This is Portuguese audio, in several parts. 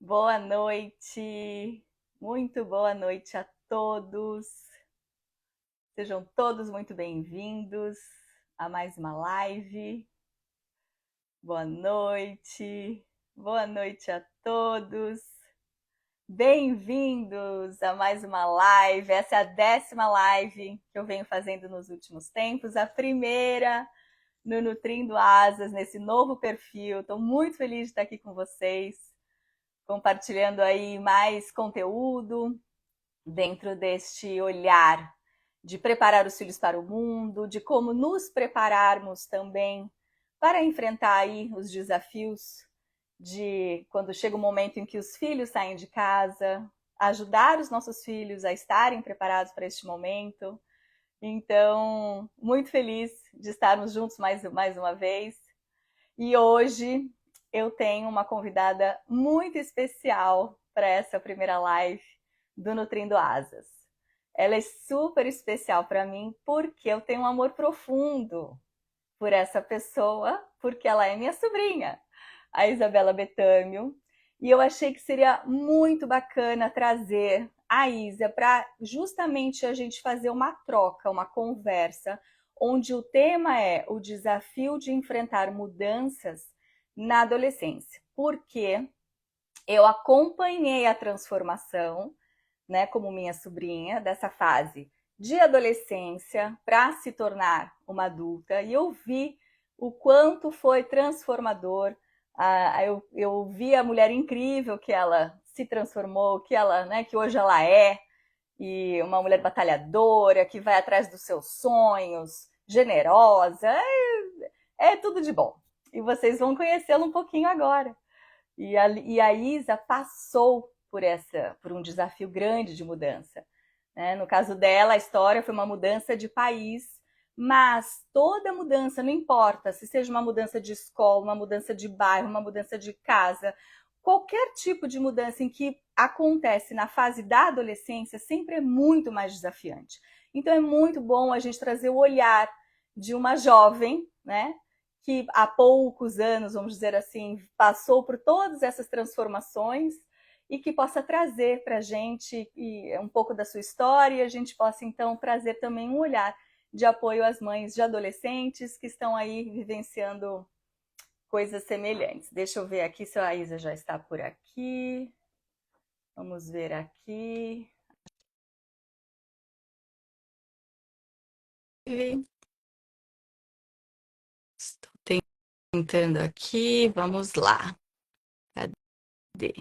Boa noite, muito boa noite a todos. Sejam todos muito bem-vindos a mais uma live. Boa noite a todos. Bem-vindos a mais uma live. Essa é a 10ª live que eu venho fazendo nos últimos tempos, a primeira no Nutrindo Asas, nesse novo perfil. Estou muito feliz de estar aqui com vocês, compartilhando aí mais conteúdo dentro deste olhar de preparar os filhos para o mundo, de como nos prepararmos também para enfrentar aí os desafios de quando chega o momento em que os filhos saem de casa, ajudar os nossos filhos a estarem preparados para este momento. Então, muito feliz de estarmos juntos mais uma vez. E hoje eu tenho uma convidada muito especial para essa primeira live do Nutrindo Asas. Ela é super especial para mim porque eu tenho um amor profundo por essa pessoa, porque ela é minha sobrinha, a Isabela Betâmio. E eu achei que seria muito bacana trazer a Isa para justamente a gente fazer uma troca, uma conversa, onde o tema é o desafio de enfrentar mudanças na adolescência. Porque eu acompanhei a transformação, né, como minha sobrinha, dessa fase de adolescência para se tornar uma adulta, e eu vi o quanto foi transformador. Eu vi a mulher incrível que ela se transformou, que ela, né, que hoje ela é, e uma mulher batalhadora, que vai atrás dos seus sonhos, generosa, é tudo de bom. E vocês vão conhecê-la um pouquinho agora. E a Isa passou por um desafio grande de mudança. Né? No caso dela, a história foi uma mudança de país, mas toda mudança, não importa se seja uma mudança de escola, uma mudança de bairro, uma mudança de casa, qualquer tipo de mudança em que acontece na fase da adolescência sempre é muito mais desafiante. Então é muito bom a gente trazer o olhar de uma jovem, né, que há poucos anos, vamos dizer assim, passou por todas essas transformações e que possa trazer para a gente um pouco da sua história, e a gente possa então trazer também um olhar de apoio às mães de adolescentes que estão aí vivenciando coisas semelhantes. Deixa eu ver aqui se a Isa já está por aqui. Vamos ver aqui. Estou tentando aqui, vamos lá. Cadê?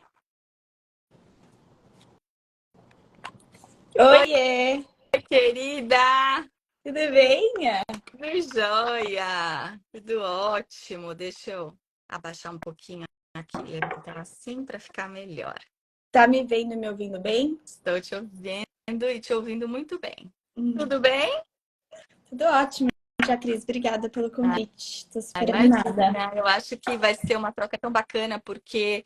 Oiê, Oi, querida! tudo bem? Tudo jóia! Tudo ótimo. Deixa eu abaixar um pouquinho aqui, levantar assim para ficar melhor. Tá me vendo e me ouvindo bem? Estou te ouvindo e te ouvindo muito bem. Tudo bem? Tudo ótimo, Tia Cris. Obrigada pelo convite. Tô super animada. Imagina, eu acho que vai ser uma troca tão bacana, porque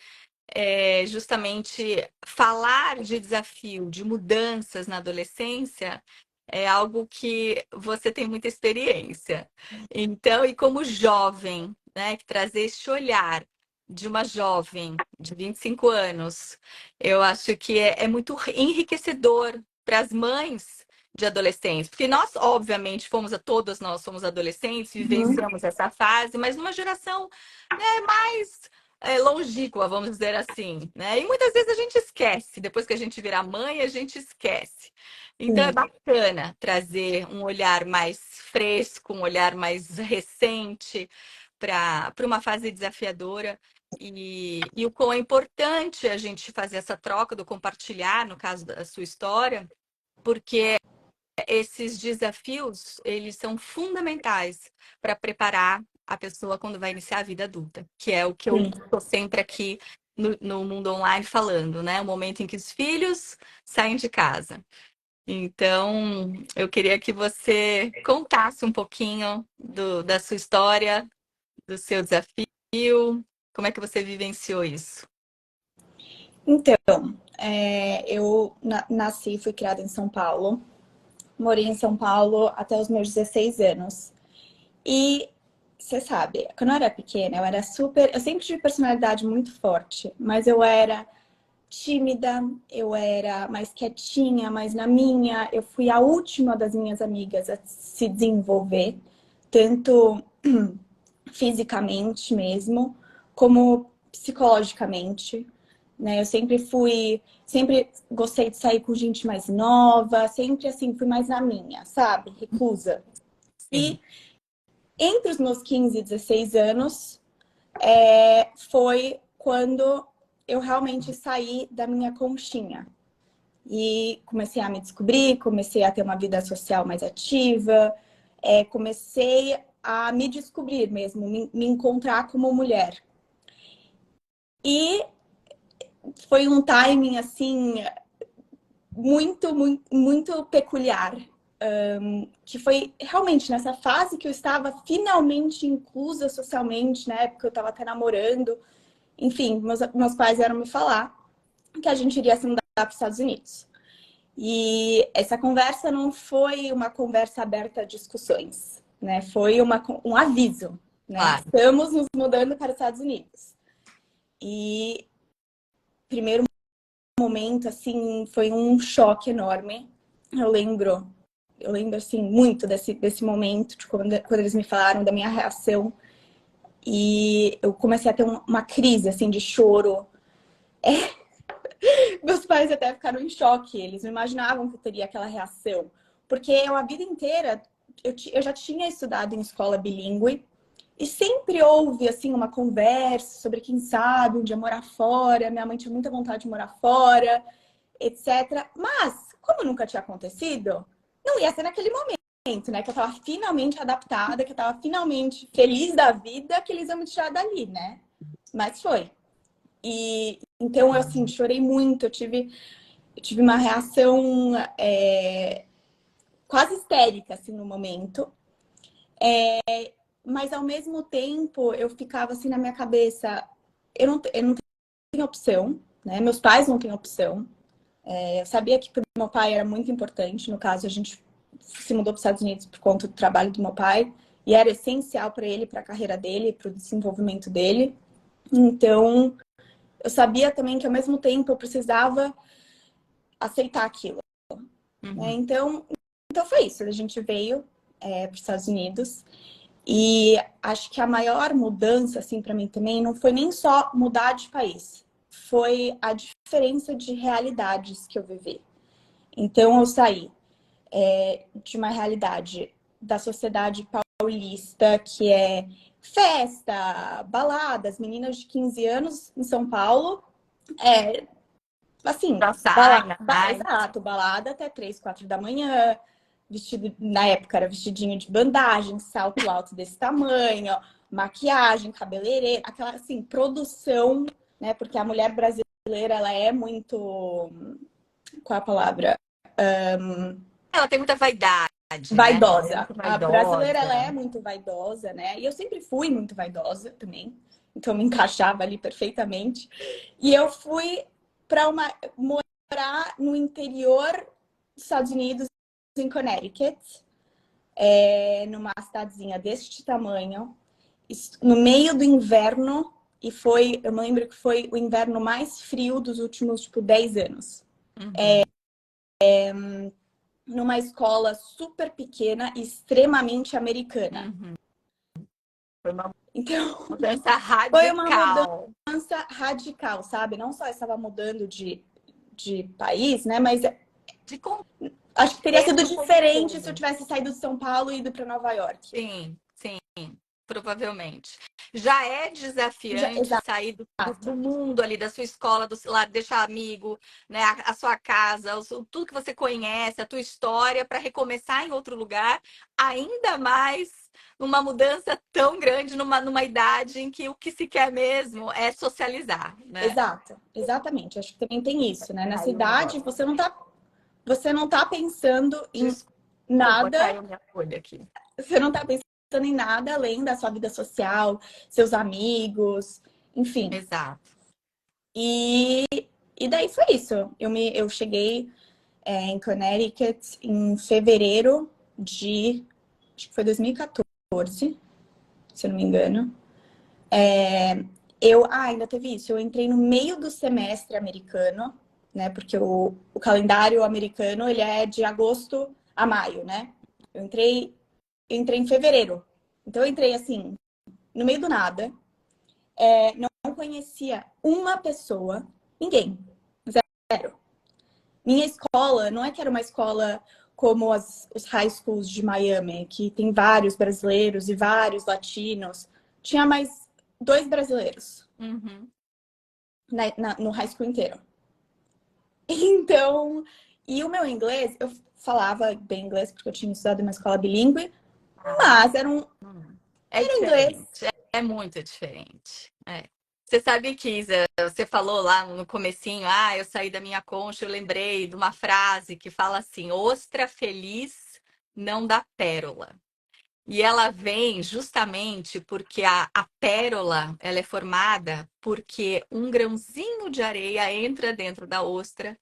justamente falar de desafio, de mudanças na adolescência, é algo que você tem muita experiência. Então, e como jovem, né, que trazer este olhar de uma jovem de 25 anos, eu acho que é muito enriquecedor para as mães de adolescentes, porque nós, obviamente, todas nós somos adolescentes, Uhum. vivenciamos essa fase, mas numa geração, né, mais longínqua, vamos dizer assim, né? E muitas vezes a gente esquece, depois que a gente vira mãe, a gente esquece. Então é Sim. bacana trazer um olhar mais fresco, um olhar mais recente para uma fase desafiadora. E o quão é importante a gente fazer essa troca do compartilhar, no caso da sua história, porque esses desafios, eles são fundamentais para preparar a pessoa quando vai iniciar a vida adulta, que é o que eu Sim. estou sempre aqui no mundo online falando, né? O momento em que os filhos saem de casa. Então, eu queria que você contasse um pouquinho da sua história, do seu desafio, como é que você vivenciou isso? Então, eu nasci e fui criada em São Paulo. Morei em São Paulo até os meus 16 anos. E você sabe, quando eu era pequena, eu era super. Eu sempre tive personalidade muito forte, mas eu era tímida, eu era mais quietinha, mais na minha. Eu fui a última das minhas amigas a se desenvolver, tanto fisicamente mesmo, como psicologicamente, né? Eu sempre gostei de sair com gente mais nova, sempre assim, fui mais na minha, sabe? Recusa. Sim. E entre os meus 15 e 16 anos, foi quando eu realmente saí da minha conchinha. E comecei a me descobrir, comecei a ter uma vida social mais ativa, comecei a me descobrir mesmo, me encontrar como mulher. E foi um timing, assim, muito peculiar. Que foi realmente nessa fase que eu estava finalmente inclusa socialmente, né? Porque eu estava até namorando. Enfim, meus pais vieram me falar que a gente iria se mudar para os Estados Unidos. E essa conversa não foi uma conversa aberta a discussões, né? Foi um aviso, né? Claro. Estamos nos mudando para os Estados Unidos. E primeiro momento, assim, foi um choque enorme. Eu lembro assim, muito desse momento, de quando eles me falaram da minha reação. E eu comecei a ter uma crise, assim, de choro. Meus pais até ficaram em choque, eles não imaginavam que eu teria aquela reação. Porque eu, a vida inteira, eu já tinha estudado em escola bilíngue, e sempre houve, assim, uma conversa sobre quem sabe um dia morar fora. Minha mãe tinha muita vontade de morar fora, etc. Mas, como nunca tinha acontecido, não ia ser naquele momento, né? Que eu tava finalmente adaptada, que eu tava finalmente feliz da vida, que eles iam me tirar dali, né? Mas foi. E então eu assim, chorei muito, eu tive uma reação quase histérica assim no momento. Mas ao mesmo tempo eu ficava assim na minha cabeça, eu não tenho opção, né? Meus pais não têm opção. Eu sabia que para o meu pai era muito importante. No caso, a gente se mudou para os Estados Unidos por conta do trabalho do meu pai. E era essencial para ele, para a carreira dele, para o desenvolvimento dele. Então, eu sabia também que ao mesmo tempo eu precisava aceitar aquilo. Né? Então foi isso. A gente veio para os Estados Unidos. E acho que a maior mudança, assim, para mim também, não foi nem só mudar de país. Foi a diferença de realidades que eu vivi. Então, eu saí de uma realidade da sociedade paulista, que é festa, baladas, meninas de 15 anos em São Paulo, assim, Já sai na night. exato, balada até 3, 4 da manhã, vestido, na época era vestidinho de bandagem, salto alto desse tamanho, maquiagem, cabeleireiro, aquela, assim, produção, né, porque a mulher brasileira, ela é muito, qual é a palavra? Ela tem muita vaidade, né? Ela é Vaidosa. muito A brasileira, ela é vaidosa. muito vaidosa, né? E eu sempre fui muito vaidosa também. Então, me encaixava ali perfeitamente. E eu fui para morar no interior dos Estados Unidos, em Connecticut, numa cidadezinha deste tamanho, no meio do inverno. E eu me lembro que foi o inverno mais frio dos últimos, tipo, 10 anos. Uhum. Numa escola super pequena e extremamente americana. Uhum. Foi uma Então, mudança foi uma radical. mudança radical, sabe? Não só eu estava mudando de país, né? Mas De acho que teria sido contexto como um diferente se eu todo. tivesse saído de São Paulo e ido para Nova York. Sim, provavelmente. Já é desafiante Exato. sair do mundo ali, da sua escola, do seu lar, deixar amigo, né, a sua casa, tudo que você conhece, a tua história, para recomeçar em outro lugar, ainda mais numa mudança tão grande, numa idade em que o que se quer mesmo é socializar, né? Exato, exatamente. Acho que também tem isso, né? Nessa Caiu o idade, negócio. você não tá pensando em Desculpa, nada, caiu minha folha aqui. você não tá pensando em nada além da sua vida social, seus amigos, enfim. Exato. E daí foi isso. Eu cheguei em Connecticut em fevereiro acho que foi 2014, se eu não me engano. ainda teve isso. Eu entrei no meio do semestre americano, né? Porque o calendário americano, ele é de agosto a maio, né? Eu entrei em fevereiro. Então, eu entrei, assim, no meio do nada. Não conhecia uma pessoa, ninguém. Zero. Minha escola, não é que era uma escola como os high schools de Miami, que tem vários brasileiros e vários latinos. Tinha mais 2 brasileiros Uhum. no high school inteiro. Então, e o meu inglês, eu falava bem inglês porque eu tinha estudado em uma escola bilíngue, mas era um É inglês. diferente, é muito diferente. É. Você sabe que, Isa, você falou lá no comecinho, eu saí da minha concha, eu lembrei de uma frase que fala assim, ostra feliz não dá pérola. E ela vem justamente porque a pérola ela é formada porque um grãozinho de areia entra dentro da ostra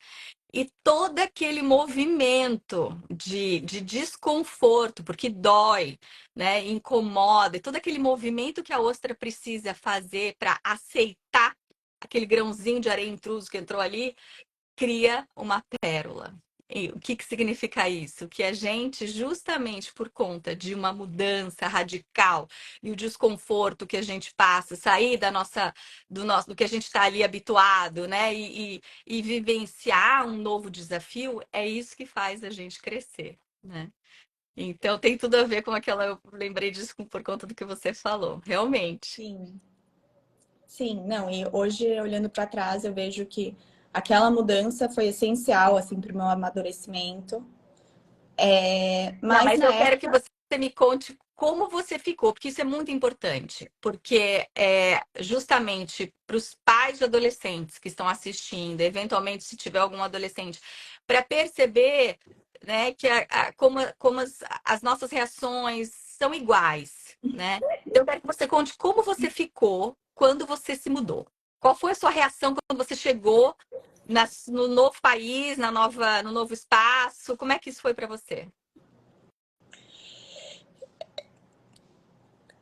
e todo aquele movimento de desconforto, porque dói, né, incomoda, e todo aquele movimento que a ostra precisa fazer para aceitar aquele grãozinho de areia intruso que entrou ali, cria uma pérola. E o que que significa isso? Que a gente, justamente por conta de uma mudança radical e o desconforto que a gente passa, sair do que a gente está ali habituado, né? E vivenciar um novo desafio, é isso que faz a gente crescer, né? Então tem tudo a ver com aquela. Eu lembrei disso por conta do que você falou, realmente. Sim, sim, não. E hoje, olhando para trás, eu vejo que aquela mudança foi essencial, assim, para o meu amadurecimento. Não, Mas mas na eu quero que época, você me conte como você ficou, porque isso é muito importante, porque justamente para os pais de adolescentes que estão assistindo, eventualmente se tiver algum adolescente, para perceber, né, que como as nossas reações são iguais, né? Então, eu quero que você conte como você ficou quando você se mudou. Qual foi a sua reação quando você chegou no novo país, no novo espaço? Como é que isso foi para você?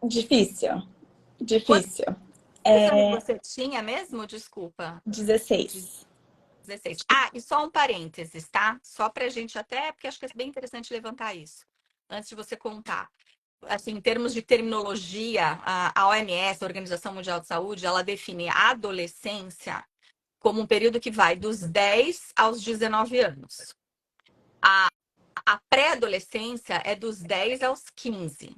difícil, Quantos difícil. anos você tinha mesmo? Desculpa. 16. 16. E só um parênteses, tá? Só pra gente até, porque acho que é bem interessante levantar isso, antes de você contar. Assim, em termos de terminologia, a OMS, a Organização Mundial de Saúde, ela define a adolescência como um período que vai dos 10 aos 19 anos. A pré-adolescência é dos 10 aos 15.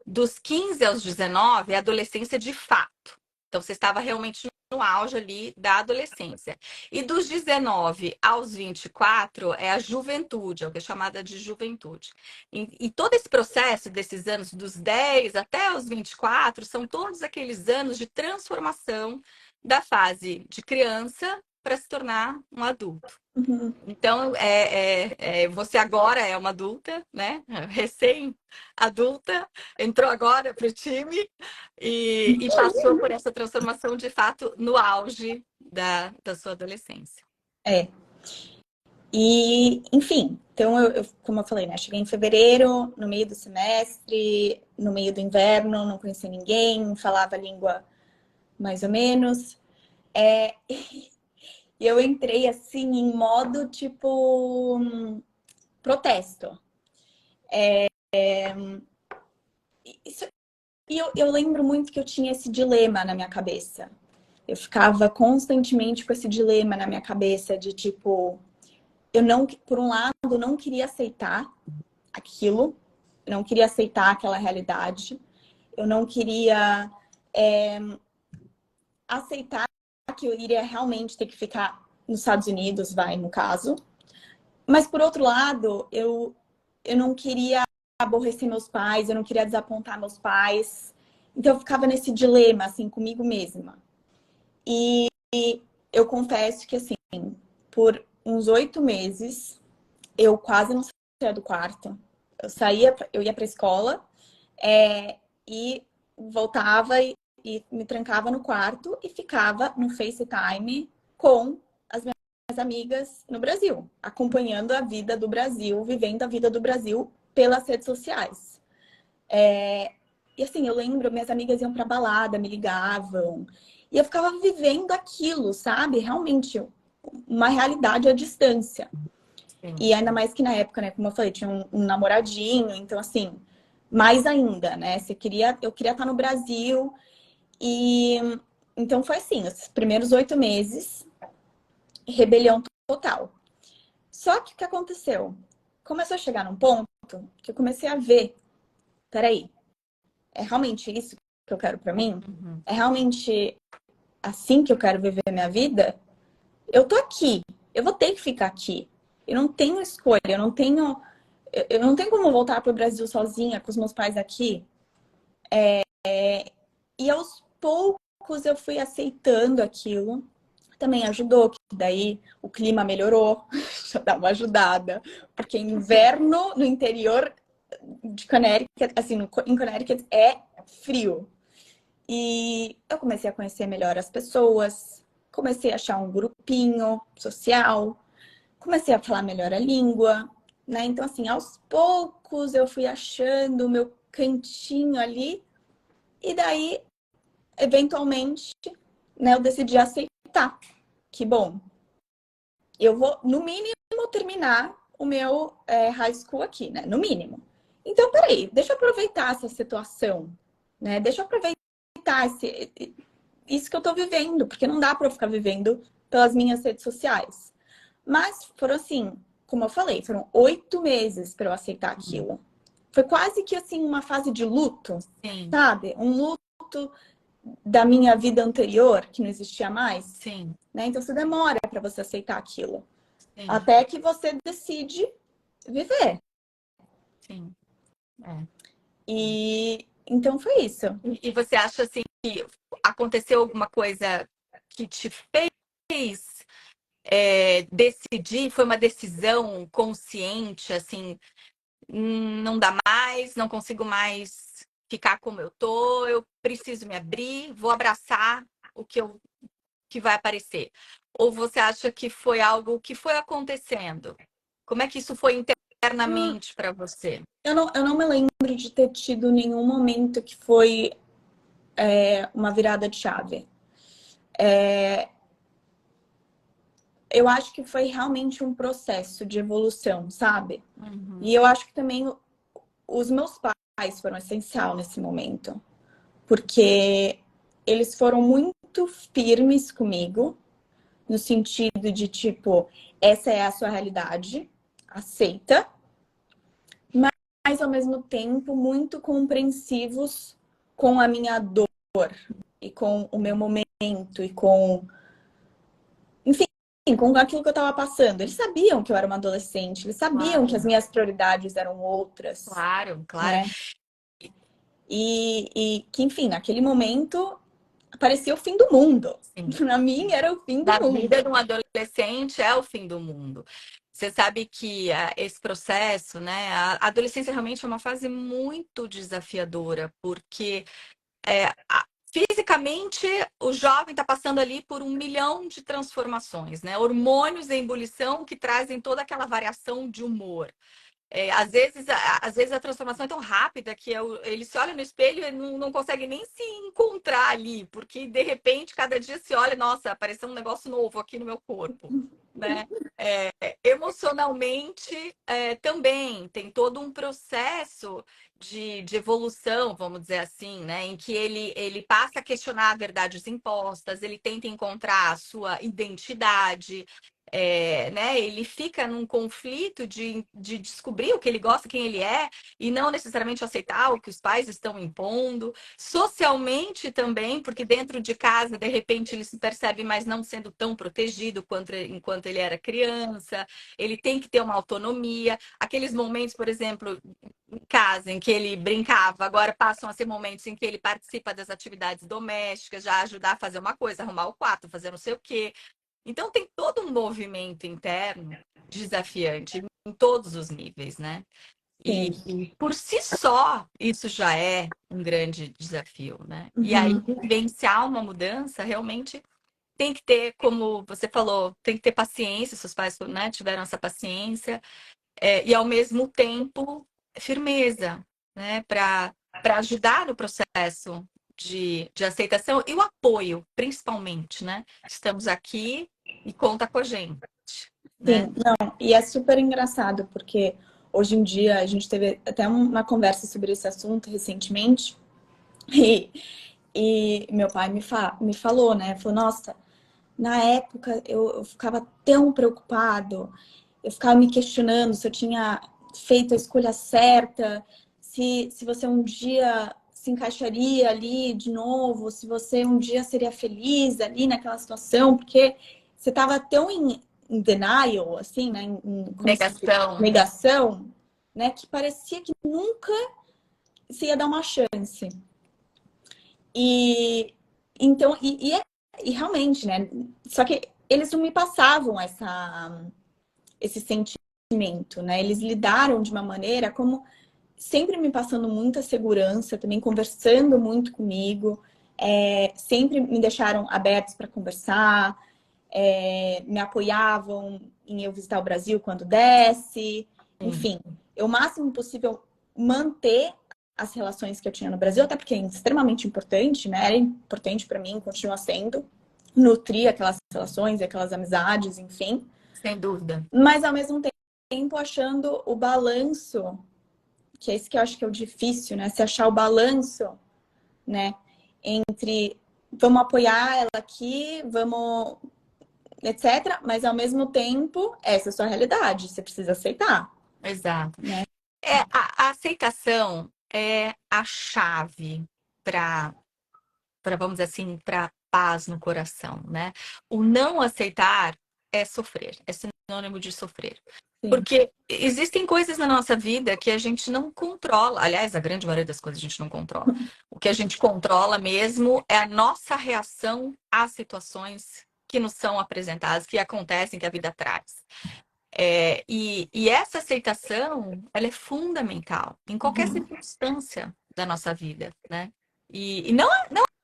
Dos 15 aos 19 é adolescência de fato. Então, você estava realmente no auge ali da adolescência. E dos 19 aos 24 é a juventude, é o que é chamada de juventude. E todo esse processo desses anos, dos 10 até os 24, são todos aqueles anos de transformação da fase de criança para se tornar um adulto. Uhum. Então, você agora é uma adulta, né? Recém-adulta, entrou agora para o time e passou por essa transformação de fato no auge da sua adolescência. É. E, enfim, então como eu falei, né? Cheguei em fevereiro, no meio do semestre, no meio do inverno, não conhecia ninguém, falava a língua mais ou menos. E eu entrei assim em modo tipo protesto. Isso, e eu lembro muito que eu tinha esse dilema na minha cabeça. Eu ficava constantemente com esse dilema na minha cabeça de tipo, eu não, por um lado, não queria aceitar aquilo, não queria aceitar aquela realidade, eu não queria aceitar que eu iria realmente ter que ficar nos Estados Unidos, vai, no caso. Mas por outro lado, eu não queria aborrecer meus pais, eu não queria desapontar meus pais. Então eu ficava nesse dilema, assim, comigo mesma. E eu confesso que, assim, por uns 8 meses, eu quase não saía do quarto. Eu ia pra escola, e voltava e me trancava no quarto e ficava no FaceTime com as minhas amigas no Brasil, acompanhando a vida do Brasil, vivendo a vida do Brasil pelas redes sociais. E assim, eu lembro, minhas amigas iam pra balada, me ligavam. E eu ficava vivendo aquilo, sabe? Realmente, uma realidade à distância. Sim. E ainda mais que na época, né, como eu falei, tinha um namoradinho, então assim, mais ainda, né? Eu queria estar no Brasil. E então foi assim, os primeiros 8 meses, rebelião total. Só que o que aconteceu? Começou a chegar num ponto que eu comecei a ver, peraí, é realmente isso que eu quero pra mim? Uhum. É realmente assim que eu quero viver minha vida? Eu tô aqui, eu vou ter que ficar aqui. Eu não tenho escolha, eu não tenho como voltar pro Brasil sozinha com os meus pais aqui. E aos poucos eu fui aceitando aquilo. Também ajudou, que daí o clima melhorou, já dá uma ajudada. Porque inverno no interior de Connecticut, assim, em Connecticut é frio. E eu comecei a conhecer melhor as pessoas, comecei a achar um grupinho social, comecei a falar melhor a língua, né? Então, assim, aos poucos eu fui achando o meu cantinho ali, e daí, eventualmente, né, eu decidi aceitar. Que bom, eu vou, no mínimo, terminar o meu high school aqui, né? No mínimo. Então, peraí, deixa eu aproveitar essa situação, né? Deixa eu aproveitar isso que eu tô vivendo, porque não dá para eu ficar vivendo pelas minhas redes sociais. Mas foram assim, como eu falei, foram 8 meses para eu aceitar aquilo. Foi quase que assim uma fase de luto, Sim, sabe? Um luto da minha vida anterior, que não existia mais, sim, né? Então você demora para você aceitar aquilo, sim, até que você decide viver. sim. É. E então foi isso. E você acha assim que aconteceu alguma coisa que te fez decidir? Foi uma decisão consciente, assim, não dá mais, não consigo mais ficar como eu tô, eu preciso me abrir, vou abraçar que vai aparecer. Ou você acha que foi algo que foi acontecendo? Como é que isso foi Hum, internamente para você? eu não me lembro de ter tido nenhum momento que foi uma virada de chave. Eu acho que foi realmente um processo de evolução, sabe? Uhum. E eu acho que também os meus pais foram essencial nesse momento, porque eles foram muito firmes comigo, no sentido de tipo, essa é a sua realidade, aceita, mas ao mesmo tempo muito compreensivos com a minha dor e com o meu momento e com, enfim, com aquilo que eu estava passando. Eles sabiam que eu era uma adolescente, eles sabiam que as Claro, minhas prioridades eram outras, claro, claro. né? E que, enfim, naquele momento parecia o fim do mundo. Sim. Para mim era o fim do Da vida mundo. de um adolescente é o fim do mundo. Você sabe que esse processo, né? A adolescência realmente é uma fase muito desafiadora, porque fisicamente o jovem está passando ali por 1 milhão de transformações, né? Hormônios em ebulição que trazem toda aquela variação de humor. Às vezes a transformação é tão rápida que ele se olha no espelho e não consegue nem se encontrar ali, porque de repente cada dia se olha, nossa, apareceu um negócio novo aqui no meu corpo, né? Emocionalmente também tem todo um processo de evolução, vamos dizer assim, né? Em que ele passa a questionar verdades impostas, ele tenta encontrar a sua identidade, né, ele fica num conflito de descobrir o que ele gosta, quem ele é, e não necessariamente aceitar o que os pais estão impondo. Socialmente também, porque dentro de casa, de repente, ele se percebe mais não sendo tão protegido enquanto ele era criança. Ele tem que ter uma autonomia. Aqueles momentos, por exemplo, em casa, em que ele brincava, agora passam a ser momentos em que ele participa das atividades domésticas, já ajudar a fazer uma coisa, arrumar o quarto, fazer não sei o quê. Então tem todo um movimento interno desafiante em todos os níveis, né? Sim. E por si só, isso já é um grande desafio, né? E aí, Uhum. vivenciar uma mudança realmente tem que ter, como você falou, tem que ter paciência, seus pais, né, tiveram essa paciência, e ao mesmo tempo firmeza, né, para ajudar no processo de aceitação e o apoio, principalmente, né? Estamos aqui e conta com a gente, né? Sim, não, e é super engraçado, porque hoje em dia a gente teve até uma conversa sobre esse assunto recentemente, e, e meu pai me falou, né? Falou, nossa, na época eu ficava tão preocupado, eu ficava me questionando se eu tinha feito a escolha certa, se você um dia se encaixaria ali de novo, se você um dia seria feliz ali naquela situação, porque você estava tão em denial, assim, né? Negação. Negação, né? Que parecia que nunca se ia dar uma chance. E então, e realmente, né? Só que eles não me passavam esse sentimento, né? Eles lidaram de uma maneira como sempre me passando muita segurança, também conversando muito comigo, sempre me deixaram abertos para conversar, me apoiavam em eu visitar o Brasil quando desse, enfim, eu o máximo possível manter as relações que eu tinha no Brasil, até porque é extremamente importante, né? Era importante para mim, continua sendo, nutrir aquelas relações, aquelas amizades, enfim. Sem dúvida. Mas ao mesmo tempo achando o balanço, que é isso que eu acho que é o difícil, né? Se achar o balanço, né? Entre vamos apoiar ela aqui, vamos, etc. Mas ao mesmo tempo, essa é a sua realidade, você precisa aceitar. Exato. Né? A aceitação é a chave para, vamos dizer assim, para paz no coração, né? O não aceitar é sofrer, é sinônimo de sofrer. Sim. Porque existem coisas na nossa vida que a gente não controla. Aliás, a grande maioria das coisas a gente não controla. O que a gente controla mesmo é a nossa reação às situações que nos são apresentadas, que acontecem, que a vida traz. E essa aceitação, ela é fundamental em qualquer circunstância da nossa vida, né? E não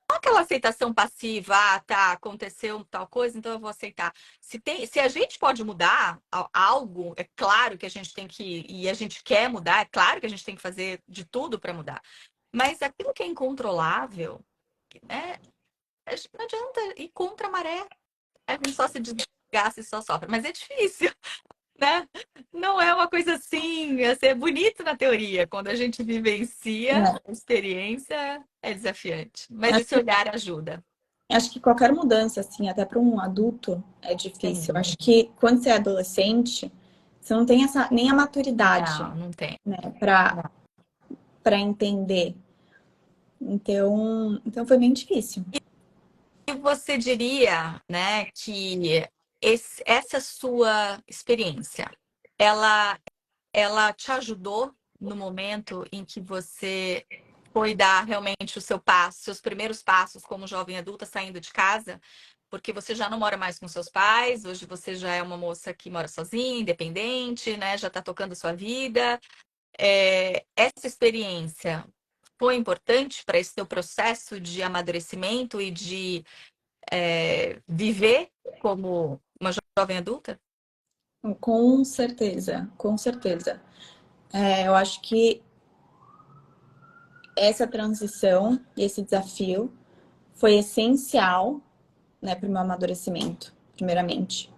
aquela aceitação passiva, tá, aconteceu tal coisa, então eu vou aceitar. Se a gente pode mudar algo, é claro que a gente tem que, e a gente quer mudar, é claro que a gente tem que fazer de tudo para mudar. Mas aquilo que é incontrolável, né, não adianta ir contra a maré. A gente só se desgasta e só sofre. Mas é difícil, né? Não é uma coisa assim, é ser bonito na teoria. Quando a gente vivencia a experiência, é desafiante. Mas esse olhar ajuda. Acho que qualquer mudança, assim, até para um adulto, é difícil. Sim. Acho que quando você é adolescente, você não tem nem a maturidade, Não tem. né, para entender. Então foi bem difícil. E você diria, né, que essa sua experiência, ela te ajudou no momento em que você foi dar realmente o seu passo, seus primeiros passos como jovem adulta saindo de casa? Porque você já não mora mais com seus pais, hoje você já é uma moça que mora sozinha, independente, né? Já está tocando a sua vida. Essa experiência foi importante para esse seu processo de amadurecimento e de viver como uma jovem adulta? Com certeza, com certeza. Eu acho que essa transição e esse desafio foi essencial, né, para o meu amadurecimento, primeiramente.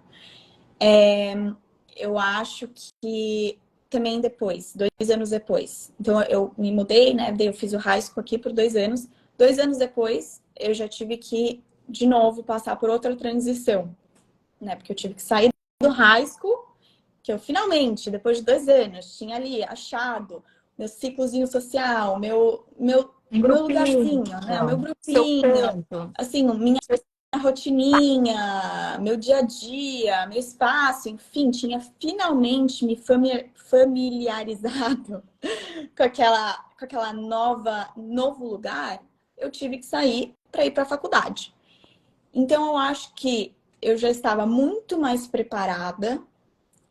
Eu acho que também depois, 2 anos depois. Então, eu me mudei, né? Daí eu fiz o high school aqui por 2 anos. 2 anos depois, eu já tive que, de novo, passar por outra transição, né? Porque eu tive que sair do high school, que eu finalmente, depois de 2 anos, tinha ali achado meu ciclozinho social, meu lugarzinho, né? O meu Seu grupinho, canto. assim, minha rotininha, meu dia a dia, meu espaço, enfim, tinha finalmente me familiarizado com aquela novo lugar. Eu tive que sair para ir para a faculdade. Então eu acho que eu já estava muito mais preparada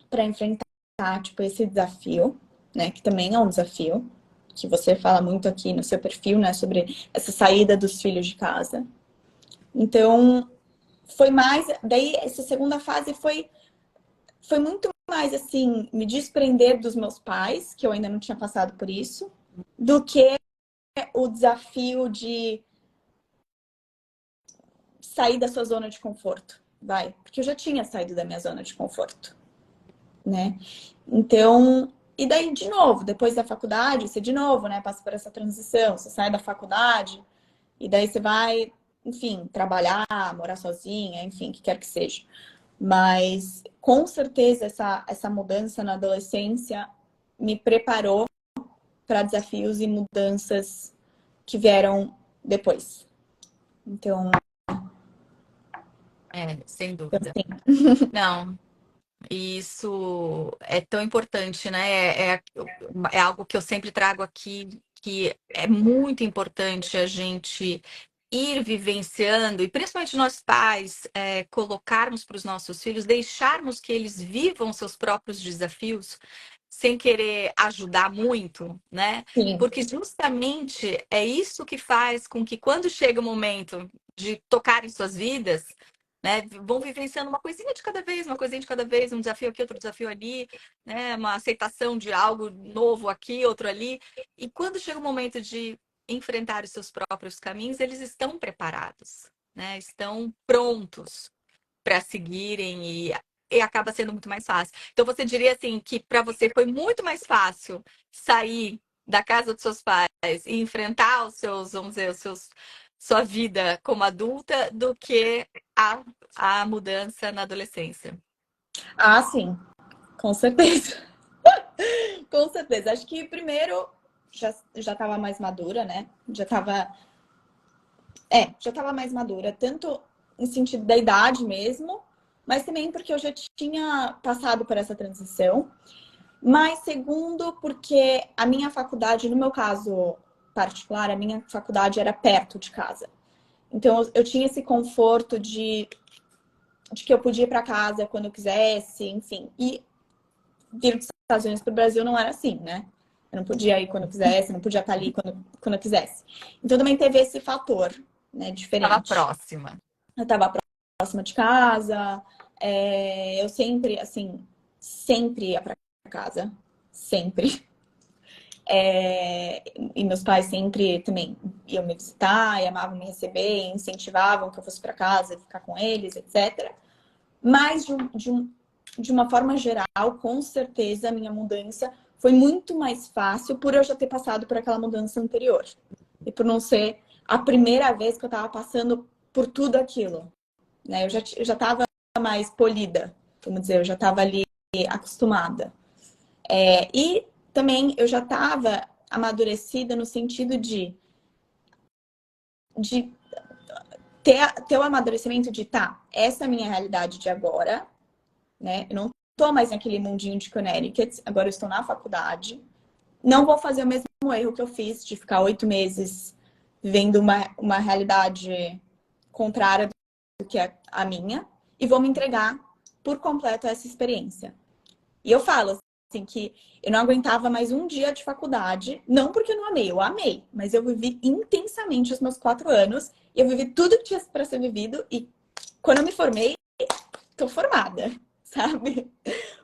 para enfrentar tipo esse desafio, né, que também é um desafio que você fala muito aqui no seu perfil, né, sobre essa saída dos filhos de casa. Então, foi mais. Daí, essa segunda fase foi muito mais assim, me desprender dos meus pais, que eu ainda não tinha passado por isso, do que o desafio de sair da sua zona de conforto, vai. Porque eu já tinha saído da minha zona de conforto, né? Então, e daí, de novo, depois da faculdade, você de novo, né, passa por essa transição, você sai da faculdade, e daí você vai, enfim, trabalhar, morar sozinha, enfim, o que quer que seja. Mas, com certeza, essa mudança na adolescência me preparou para desafios e mudanças que vieram depois. Então, Sem dúvida. assim, Não, isso é tão importante, né? É algo que eu sempre trago aqui, que é muito importante a gente ir vivenciando, e principalmente nós pais, colocarmos para os nossos filhos, deixarmos que eles vivam seus próprios desafios, sem querer ajudar muito, né? sim, Porque justamente é isso que faz com que quando chega o momento de tocar em suas vidas, né, vão vivenciando uma coisinha de cada vez, uma coisinha de cada vez, um desafio aqui, outro desafio ali, né, uma aceitação de algo novo aqui, outro ali. E quando chega o momento de enfrentar os seus próprios caminhos, eles estão preparados, né? Estão prontos para seguirem e acaba sendo muito mais fácil. Então você diria assim que para você foi muito mais fácil sair da casa dos seus pais e enfrentar os seus, vamos dizer, sua vida como adulta do que a mudança na adolescência. ah, sim, com certeza. Com certeza. Acho que primeiro já estava mais madura, né? Já estava mais madura, tanto em sentido da idade mesmo, mas também porque eu já tinha passado por essa transição. Mas segundo, porque a minha faculdade, no meu caso particular, a minha faculdade era perto de casa. Então eu tinha esse conforto de que eu podia ir para casa quando eu quisesse, enfim. E vir dos Estados Unidos para o Brasil não era assim, né? Eu não podia ir quando eu quisesse, não podia estar ali quando eu quisesse. Então também teve esse fator, né, Estava diferente. próxima. Eu estava próxima de casa, eu sempre, assim, sempre ia para casa, sempre. E meus pais sempre também iam me visitar, e amavam me receber, incentivavam que eu fosse para casa, ficar com eles, etc. Mas de uma forma geral, com certeza, a minha mudança foi muito mais fácil por eu já ter passado por aquela mudança anterior. E por não ser a primeira vez que eu estava passando por tudo aquilo. Né? Eu já estava mais polida, vamos dizer, eu já estava ali acostumada. E também eu já estava amadurecida no sentido de ter o amadurecimento de, tá, essa é a minha realidade de agora, né? Eu não tô mais naquele mundinho de Connecticut, agora eu estou na faculdade. Não vou fazer o mesmo erro que eu fiz de ficar 8 meses vivendo uma realidade contrária do que é a minha e vou me entregar por completo a essa experiência. E eu falo assim que eu não aguentava mais um dia de faculdade, não porque eu amei, mas eu vivi intensamente os meus 4 anos, e eu vivi tudo que tinha para ser vivido e quando eu me formei, tô formada, sabe?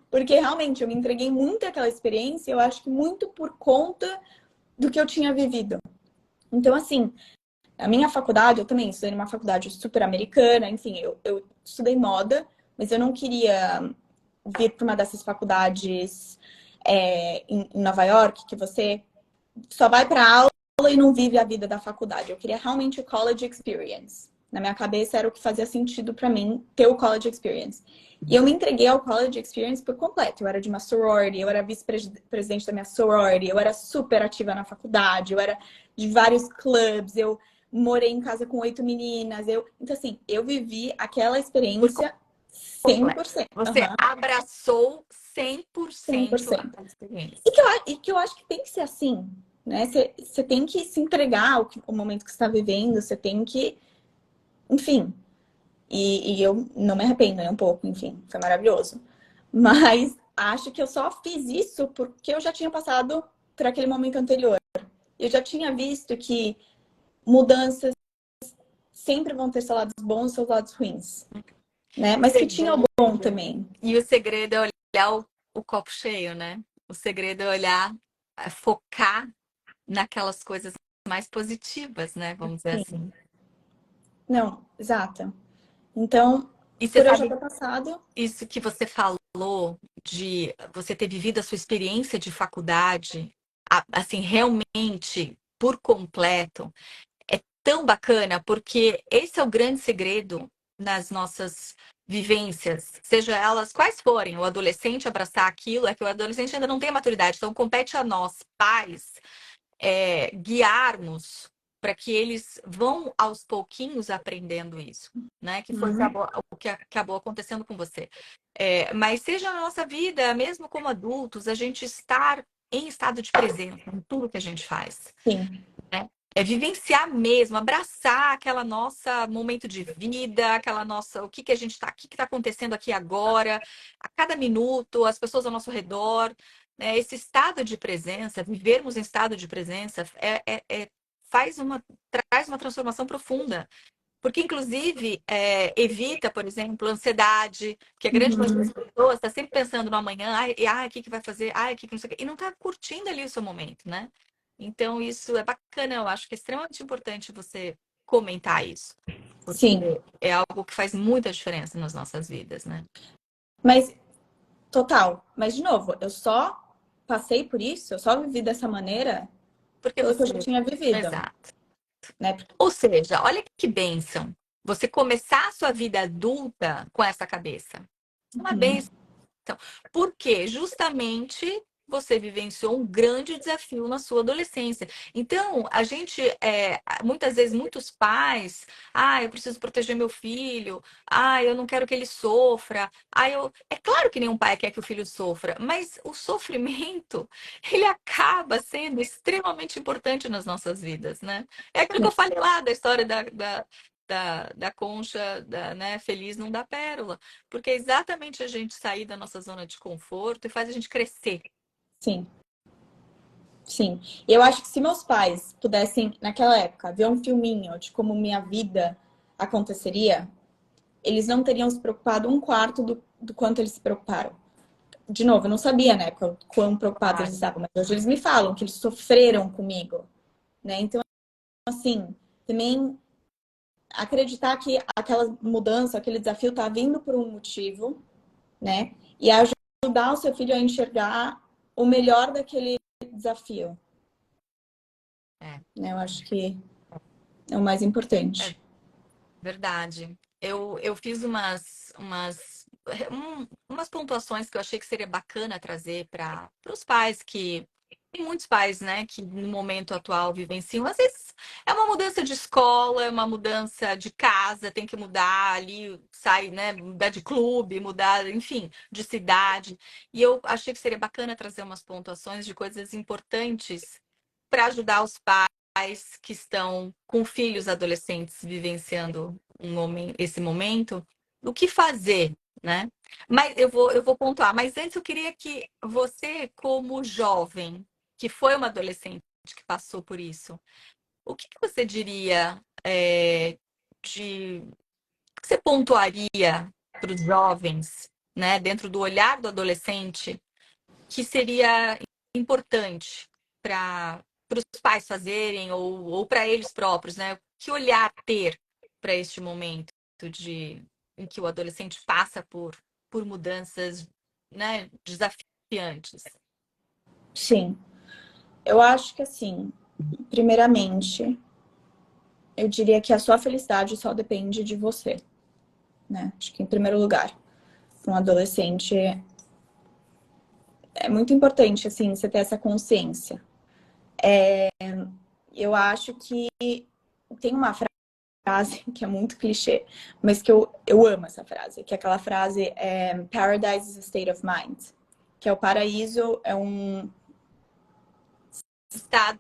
Porque realmente eu me entreguei muito àquela experiência, eu acho que muito por conta do que eu tinha vivido. Então, assim, a minha faculdade, eu também estudei numa faculdade super americana, enfim, eu estudei moda, mas eu não queria vir para uma dessas faculdades em Nova York, que você só vai para aula e não vive a vida da faculdade. Eu queria realmente o college experience. Na minha cabeça era o que fazia sentido para mim ter o college experience. E eu me entreguei ao college experience por completo. Eu era de uma sorority, eu era vice-presidente da minha sorority, eu era super ativa na faculdade, eu era de vários clubes, eu morei em casa com 8 meninas. Então, assim, eu vivi aquela experiência Completo. 100%. Você Uhum, abraçou 100% 100%. a experiência. E que eu acho que tem que ser assim, né? Você tem que se entregar ao momento que você está vivendo, você tem que, enfim. E eu não me arrependo nem um pouco, enfim, foi maravilhoso. Mas acho que eu só fiz isso porque eu já tinha passado por aquele momento anterior. Eu já tinha visto que mudanças sempre vão ter seus lados bons e seus lados ruins, né? Mas que tinha o bom também. E o segredo é olhar o copo cheio, né? O segredo é olhar, focar naquelas coisas mais positivas, né? Vamos dizer Sim. assim. Não, exata. Então, E você por eu já sabe, ter passado, isso que você falou de você ter vivido a sua experiência de faculdade, assim, realmente por completo, é tão bacana, porque esse é o grande segredo nas nossas vivências, seja elas quais forem. O adolescente abraçar aquilo, é que o adolescente ainda não tem maturidade, então compete a nós, pais, guiarmos para que eles vão aos pouquinhos aprendendo isso, né? Que foi o que acabou acontecendo com você. Mas seja na nossa vida, mesmo como adultos, a gente estar em estado de presença em tudo que a gente faz, sim, né? É vivenciar mesmo, abraçar aquela nossa momento de vida, aquela nossa, o que que a gente tá, o que que tá acontecendo aqui agora, a cada minuto, as pessoas ao nosso redor, né? Esse estado de presença, vivermos em estado de presença, traz uma transformação profunda. Porque, inclusive, evita, por exemplo, ansiedade, que a grande maioria das pessoas está sempre pensando no amanhã, o que que vai fazer, o que que não sei o quê, e não está curtindo ali o seu momento, né? Então, isso é bacana, eu acho que é extremamente importante você comentar isso, porque sim. é algo que faz muita diferença nas nossas vidas, né? Mas, total. Mas, de novo, eu só passei por isso, eu só vivi dessa maneira Porque pelo que eu já você. tinha vivido, Exato. né? Ou seja, olha que bênção. Você começar a sua vida adulta com essa cabeça. É uma Uhum. bênção. Porque justamente você vivenciou um grande desafio na sua adolescência. Então, a gente, muitas vezes, muitos pais, eu preciso proteger meu filho, eu não quero que ele sofra, É claro que nenhum pai quer que o filho sofra, mas o sofrimento, ele acaba sendo extremamente importante nas nossas vidas, né? É aquilo que eu falei lá da história da concha, né, feliz não dá pérola. Porque é exatamente a gente sair da nossa zona de conforto e faz a gente crescer. Sim, sim. E eu acho que se meus pais pudessem, naquela época, ver um filminho de como minha vida aconteceria, eles não teriam se preocupado um quarto do quanto eles se preocuparam. De novo, eu não sabia na época quão preocupados eles Claro. estavam, mas hoje eles me falam que eles sofreram comigo, né? Então, assim, também acreditar que aquela mudança, aquele desafio tá vindo por um motivo, né? E ajudar o seu filho a enxergar o melhor daquele desafio, É, né? Eu acho que é o mais é importante. verdade. Eu fiz umas pontuações que eu achei que seria bacana trazer para os pais que. Tem muitos pais, né, que no momento atual vivenciam. Às vezes é uma mudança de escola, é uma mudança de casa, tem que mudar ali, sai, né, mudar de clube, mudar, enfim, de cidade. E eu achei que seria bacana trazer umas pontuações de coisas importantes para ajudar os pais que estão com filhos adolescentes vivenciando esse momento, o que fazer, né? Mas eu vou pontuar. Mas antes eu queria que você, como jovem, que foi uma adolescente que passou por isso, o que que você diria de o que você pontuaria para os jovens, né, dentro do olhar do adolescente, que seria importante para os pais fazerem ou para eles próprios, né? Que olhar ter para este momento em que o adolescente passa por mudanças, né, desafiantes. Sim. Eu acho que assim, primeiramente, eu diria que a sua felicidade só depende de você, né? Acho que em primeiro lugar, para um adolescente é muito importante assim você ter essa consciência. Eu acho que tem uma frase que é muito clichê, mas que eu amo essa frase, que é aquela frase Paradise is a state of mind, que é o paraíso é um Estado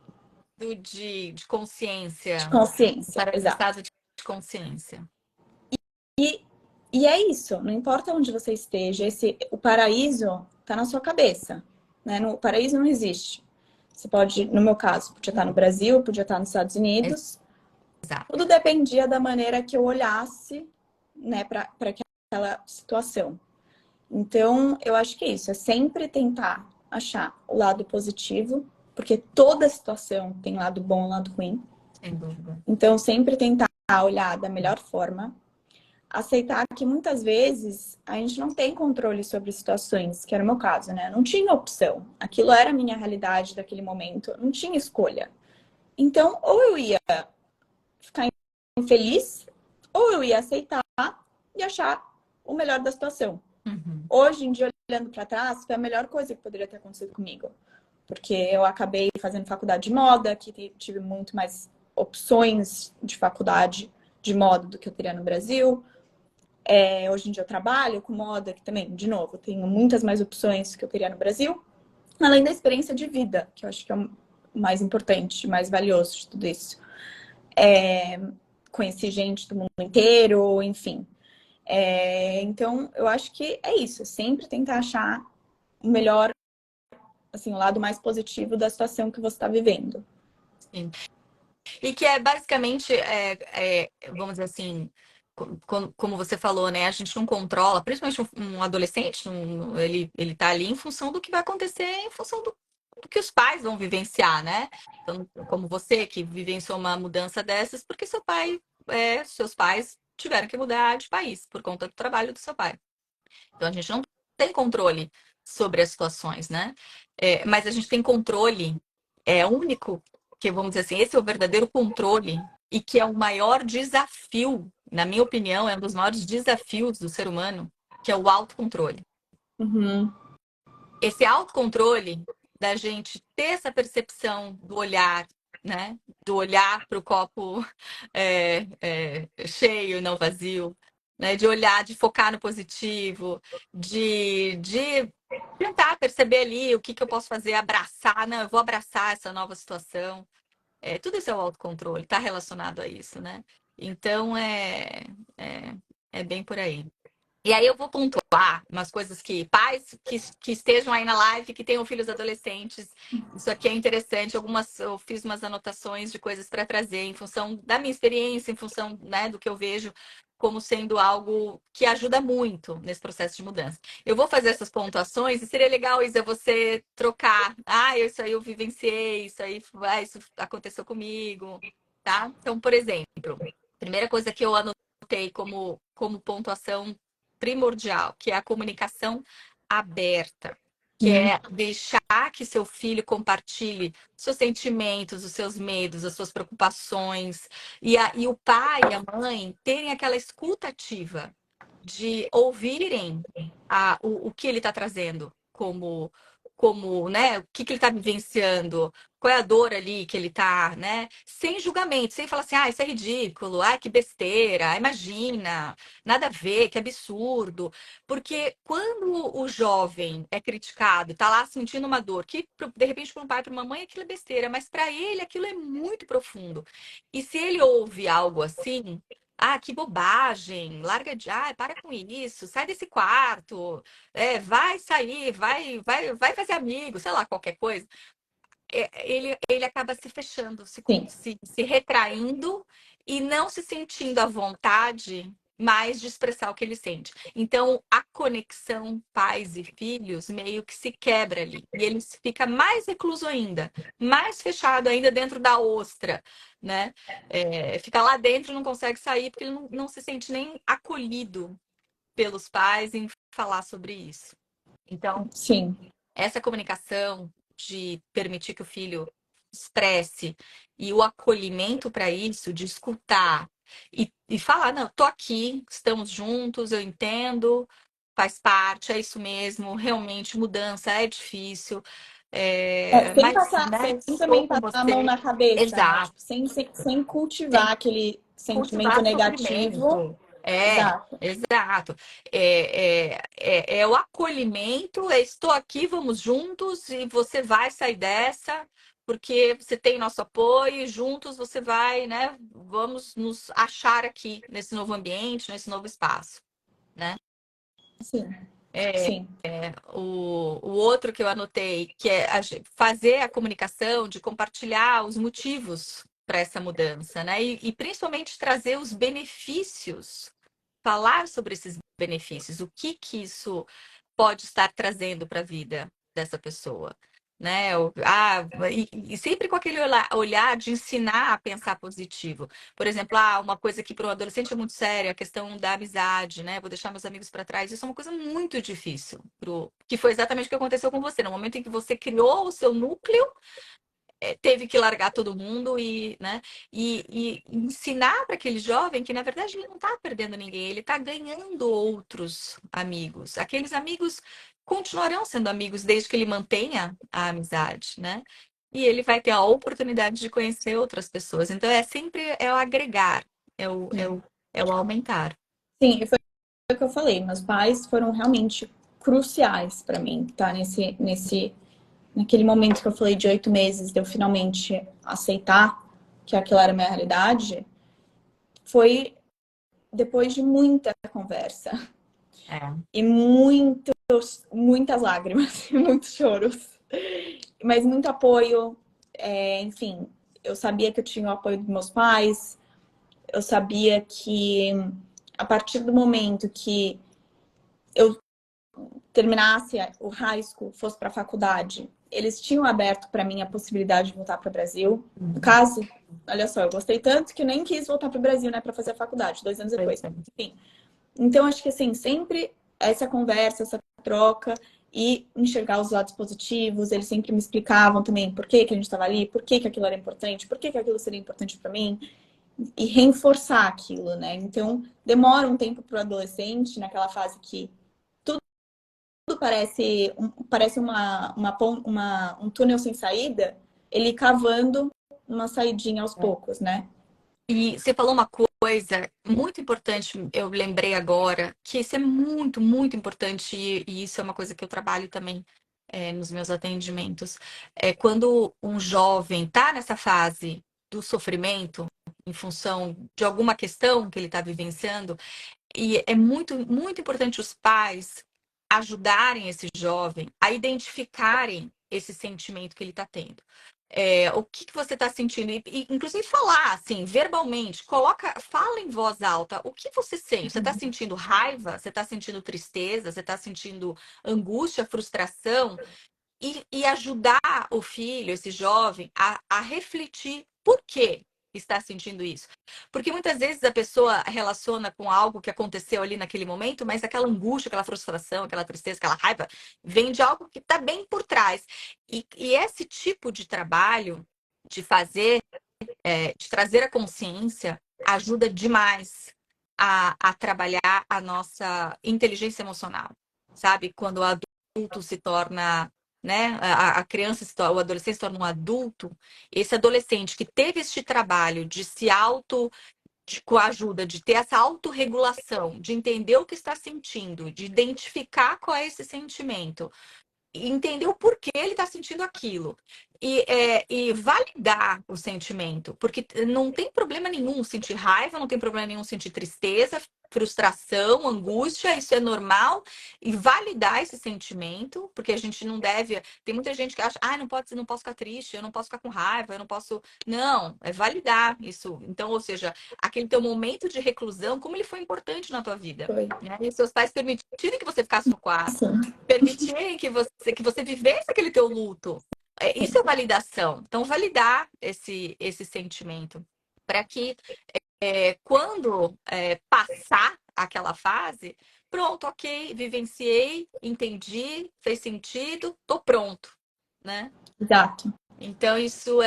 de de consciência, consciência, para exato. estado de consciência. E, e é isso, não importa onde você esteja, o paraíso está na sua cabeça, né? O paraíso não existe. Você pode, no meu caso, podia estar no Brasil, podia estar nos Estados Unidos. Exato. Tudo dependia da maneira que eu olhasse, né, para aquela situação. Então, eu acho que é isso, é sempre tentar achar o lado positivo, porque toda situação tem lado bom e lado ruim. Sem dúvida. Então, sempre tentar olhar da melhor forma, aceitar que muitas vezes a gente não tem controle sobre situações, que era o meu caso, né? Eu não tinha opção. Aquilo era a minha realidade daquele momento, eu não tinha escolha. Então, ou eu ia ficar infeliz, ou eu ia aceitar e achar o melhor da situação. Uhum. Hoje em dia, olhando para trás, foi a melhor coisa que poderia ter acontecido comigo. Porque eu acabei fazendo faculdade de moda, que tive muito mais opções de faculdade de moda do que eu teria no Brasil. Hoje em dia eu trabalho com moda, que também, de novo, tenho muitas mais opções que eu teria no Brasil. Além da experiência de vida, que eu acho que é o mais importante, mais valioso de tudo isso. Conheci gente do mundo inteiro, enfim. Então, eu acho que é isso. Sempre tentar achar o melhor, assim, o lado mais positivo da situação que você está vivendo. Sim. E que é basicamente, vamos dizer assim, como você falou, né? A gente não controla, principalmente um adolescente, ele tá ali em função do que vai acontecer, em função do que os pais vão vivenciar, né? Então, como você que vivenciou uma mudança dessas, porque seus pais tiveram que mudar de país por conta do trabalho do seu pai. Então a gente não tem controle sobre as situações, né? Mas a gente tem controle, único, que vamos dizer assim, esse é o verdadeiro controle e que é o maior desafio, na minha opinião, é um dos maiores desafios do ser humano, que é o autocontrole. Uhum. Esse autocontrole da gente ter essa percepção do olhar, né? Do olhar para o copo cheio e não vazio, né? De olhar, de focar no positivo, de tentar perceber ali o que eu posso fazer, abraçar, não, eu vou abraçar essa nova situação. Tudo isso é o autocontrole, está relacionado a isso, né? Então é, é bem por aí. E aí eu vou pontuar umas coisas que pais que estejam aí na live, que tenham filhos adolescentes. Isso aqui é interessante. Eu fiz umas anotações de coisas para trazer em função da minha experiência, em função, né, do que eu vejo como sendo algo que ajuda muito nesse processo de mudança. Eu vou fazer essas pontuações e seria legal, Isa, você trocar. Isso aí eu vivenciei, isso aconteceu comigo, tá? Então, por exemplo, primeira coisa que eu anotei como pontuação primordial, que é a comunicação aberta, que é deixar que seu filho compartilhe seus sentimentos, os seus medos, as suas preocupações, e o pai e a mãe terem aquela escuta ativa de ouvirem o que ele está trazendo como, né, o que ele está vivenciando, qual é a dor ali que ele está, né, sem julgamento, sem falar assim, isso é ridículo, que besteira, imagina, nada a ver, que absurdo. Porque quando o jovem é criticado, tá lá sentindo uma dor, que de repente para um pai e para uma mãe aquilo é besteira, mas para ele aquilo é muito profundo. E se ele ouve algo assim, que bobagem, larga de, para com isso, sai desse quarto, vai sair, vai fazer amigo, sei lá, qualquer coisa. Ele acaba se fechando, Sim, se retraindo e não se sentindo à vontade mais de expressar o que ele sente. Então, a conexão pais e filhos meio que se quebra ali. E ele fica mais recluso ainda, mais fechado ainda dentro da ostra, né? Fica lá dentro e não consegue sair porque ele não se sente nem acolhido pelos pais em falar sobre isso. Então, sim, essa comunicação de permitir que o filho expresse e o acolhimento para isso, de escutar e falar, não, tô aqui, estamos juntos, eu entendo, faz parte, é isso mesmo, realmente mudança é difícil, sem mas, passar, né, sem estou também com passar a mão você. na cabeça, né? Exato, Tipo, sem sem cultivar aquele sentimento cultivar negativo. sofrimento. Exato. Exato. É o acolhimento, estou aqui, vamos juntos e você vai sair dessa, porque você tem nosso apoio e juntos você vai, né? Vamos nos achar aqui nesse novo ambiente, nesse novo espaço, né? Sim, É, sim, o outro que eu anotei, que é fazer a comunicação, de compartilhar os motivos para essa mudança, né? E principalmente trazer os benefícios, falar sobre esses benefícios, o que isso pode estar trazendo para a vida dessa pessoa, né? E sempre com aquele olhar de ensinar a pensar positivo. Por exemplo, uma coisa que para o adolescente é muito séria, a questão da amizade, né? Vou deixar meus amigos para trás. Isso é uma coisa muito difícil, que foi exatamente o que aconteceu com você. No momento em que você criou o seu núcleo, teve que largar todo mundo né, e ensinar para aquele jovem que, na verdade, ele não está perdendo ninguém, ele está ganhando outros amigos. Aqueles amigos continuarão sendo amigos desde que ele mantenha a amizade, né? E ele vai ter a oportunidade de conhecer outras pessoas. Então, sempre o agregar, é o aumentar. Sim, foi o que eu falei. Meus pais foram realmente cruciais para mim, tá? Naquele momento que eu falei de 8 meses, de eu finalmente aceitar que aquilo era a minha realidade, foi depois de muita conversa É. e muitas lágrimas, e muitos choros, mas muito apoio. Enfim, eu sabia que eu tinha o apoio dos meus pais, eu sabia que a partir do momento que eu terminasse o high school, fosse para a faculdade, eles tinham aberto para mim a possibilidade de voltar para o Brasil. No caso, olha só, eu gostei tanto que eu nem quis voltar para o Brasil, né, para fazer a faculdade, 2 anos depois. Enfim, então acho que assim, sempre essa conversa, essa troca e enxergar os lados positivos, eles sempre me explicavam também por que que a gente estava ali, por que que aquilo era importante, por que que aquilo seria importante para mim e reforçar aquilo, né? Então, demora um tempo para o adolescente, naquela fase que tudo parece um túnel sem saída, ele cavando uma saidinha aos poucos, né? E você falou uma coisa muito importante, eu lembrei agora, que isso é muito, muito importante, e isso é uma coisa que eu trabalho também nos meus atendimentos. É quando um jovem está nessa fase do sofrimento, em função de alguma questão que ele está vivenciando, e é muito, muito importante os pais ajudarem esse jovem a identificarem esse sentimento que ele está tendo. O que você está sentindo? Inclusive falar, assim, verbalmente, fala em voz alta. O que você sente? Você está sentindo raiva? Você está sentindo tristeza? Você está sentindo angústia, frustração? E ajudar o filho, esse jovem, a refletir por que está sentindo isso. Porque muitas vezes a pessoa relaciona com algo que aconteceu ali naquele momento, mas aquela angústia, aquela frustração, aquela tristeza, aquela raiva, vem de algo que está bem por trás. E esse tipo de trabalho, de fazer, de trazer a consciência, ajuda demais a trabalhar a nossa inteligência emocional, sabe? Quando o adulto se torna, né? A criança o adolescente se torna um adulto, esse adolescente que teve este trabalho de se com a ajuda de ter essa autorregulação, de entender o que está sentindo, de identificar qual é esse sentimento, entender o porquê ele está sentindo aquilo e validar o sentimento, porque não tem problema nenhum sentir raiva, não tem problema nenhum sentir tristeza, frustração, angústia, isso é normal, e validar esse sentimento, porque a gente não deve. Tem muita gente que acha, não posso ficar triste, eu não posso ficar com raiva, eu não posso. Não, é validar isso. Então, ou seja, aquele teu momento de reclusão, como ele foi importante na tua vida. Foi. Né? E seus pais permitiram que você ficasse no quarto, Sim. permitirem que você vivesse aquele teu luto. Isso é validação. Então, validar esse sentimento para que quando passar aquela fase, pronto, ok, vivenciei, entendi, fez sentido, tô pronto, né? Exato. Então, isso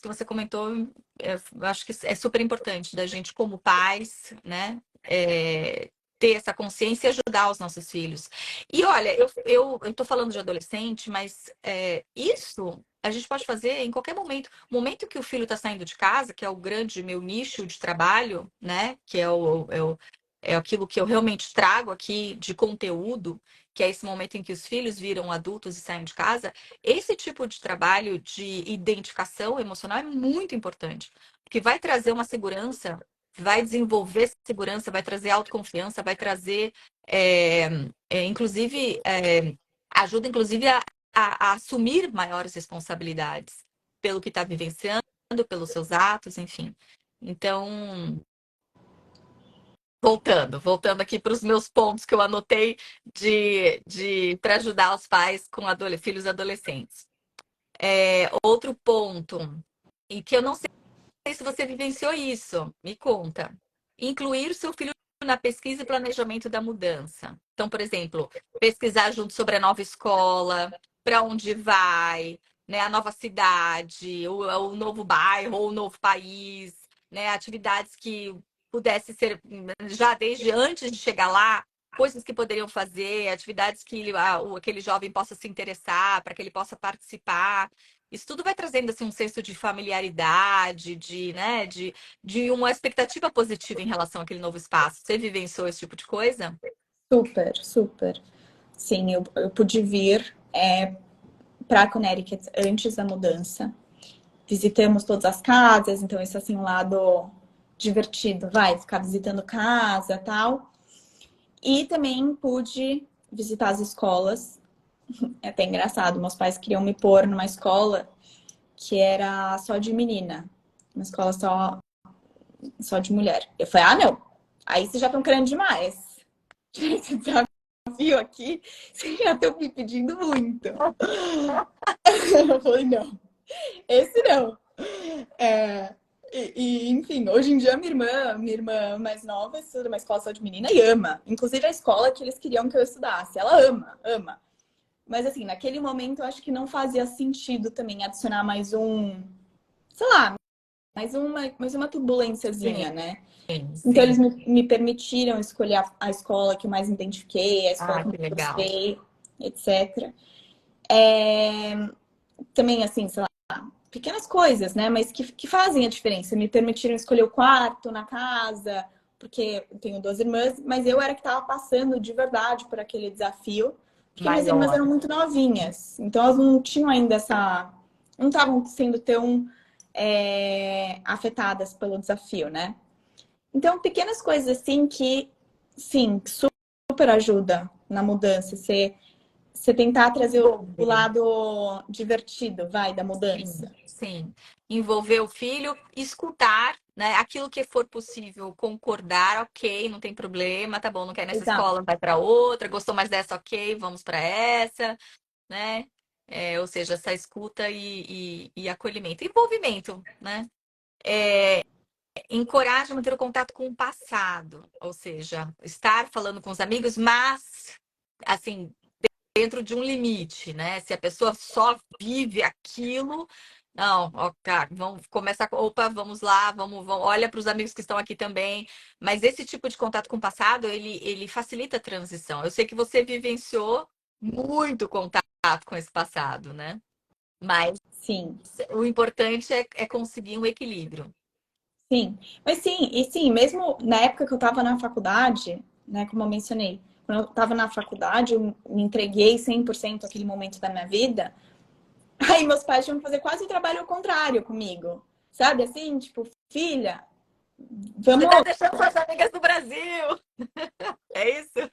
que você comentou, eu acho que é super importante da gente, como pais, né? Ter essa consciência e ajudar os nossos filhos. E olha, eu tô falando de adolescente, mas isso a gente pode fazer em qualquer momento. O momento que o filho está saindo de casa, que é o grande meu nicho de trabalho, né? Que é aquilo que eu realmente trago aqui de conteúdo, que é esse momento em que os filhos viram adultos e saem de casa. Esse tipo de trabalho de identificação emocional é muito importante, porque vai trazer uma segurança, vai desenvolver segurança, vai trazer autoconfiança, vai trazer, inclusive, ajuda inclusive a assumir maiores responsabilidades pelo que está vivenciando, pelos seus atos, enfim. Então, voltando aqui para os meus pontos que eu anotei para ajudar os pais com filhos adolescentes. Outro ponto, e que eu não sei se você vivenciou isso, me conta. Incluir seu filho na pesquisa e planejamento da mudança. Então, por exemplo, pesquisar junto sobre a nova escola, para onde vai, né, a nova cidade, o novo bairro ou o novo país, né, atividades que pudesse ser já desde antes de chegar lá, coisas que poderiam fazer, atividades que aquele jovem possa se interessar, para que ele possa participar. Isso tudo vai trazendo assim um senso de familiaridade, né, de uma expectativa positiva em relação àquele novo espaço. Você vivenciou esse tipo de coisa? Super, super. Sim, eu pude vir para Connecticut antes da mudança. Visitamos todas as casas, então isso assim um lado divertido, vai ficar visitando casa, tal. E também pude visitar as escolas. É até engraçado, meus pais queriam me pôr numa escola que era só de menina, uma escola só de mulher. Eu falei, ah, não. Aí vocês já estão querendo demais. Esse desafio aqui, vocês já estão me pedindo muito. Eu falei, não, esse não. Enfim, hoje em dia minha irmã mais nova estuda numa escola só de menina e ama. Inclusive a escola que eles queriam que eu estudasse. Ela ama, ama. Mas assim, naquele momento eu acho que não fazia sentido também adicionar mais sei lá, mais uma turbulênciazinha, né? Sim, Então eles sim. me permitiram escolher a escola que eu mais me identifiquei, a escola que eu Que mais legal. gostei, etc. É, também, assim, sei lá, pequenas coisas, né? Mas que fazem a diferença. Me permitiram escolher o quarto na casa, porque eu tenho duas irmãs, mas eu era que estava passando de verdade por aquele desafio, porque minhas irmãs Maior. eram muito novinhas. Então elas não tinham ainda essa. Não estavam sendo tão afetadas pelo desafio, né? Então, pequenas coisas assim que, sim, super ajuda na mudança. Você tentar trazer o Envolver. lado divertido, vai, da Sim, mudança. sim. Envolver o filho, escutar, né? Aquilo que for possível, concordar, ok, não tem problema, tá bom, não quer nessa Exato. escola, vai para outra, gostou mais dessa, ok, vamos para essa, né? Ou seja, essa escuta e acolhimento. Envolvimento, né? Encoraja a manter o contato com o passado, ou seja, estar falando com os amigos, mas, assim, dentro de um limite, né? Se a pessoa só vive aquilo, não, ó, cara, vamos começar, opa, vamos lá, olha para os amigos que estão aqui também. Mas esse tipo de contato com o passado, ele facilita a transição. Eu sei que você vivenciou muito contato com esse passado, né? Mas Sim, o importante é conseguir um equilíbrio. sim. Mas sim, e sim, mesmo na época que eu estava na faculdade, né, como eu mencionei, quando eu estava na faculdade, eu me entreguei 100% aquele momento da minha vida. Aí meus pais tinham que fazer quase o trabalho ao contrário comigo. Sabe assim, tipo, filha, Você tá vamos. deixando suas amigas do Brasil, é isso?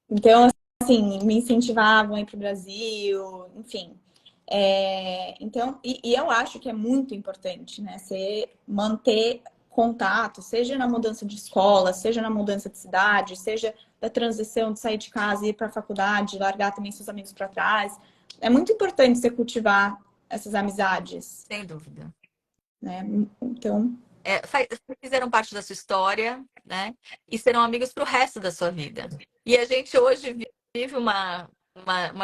Então, assim, me incentivavam a ir para o Brasil, enfim. Então, e eu acho que é muito importante, né? Você manter contato, seja na mudança de escola, seja na mudança de cidade, seja da transição de sair de casa e ir para a faculdade, largar também seus amigos para trás. É muito importante você cultivar essas amizades, Sem dúvida. né? Então, Fizeram parte da sua história, né? E serão amigos para o resto da sua vida. E a gente hoje vive uma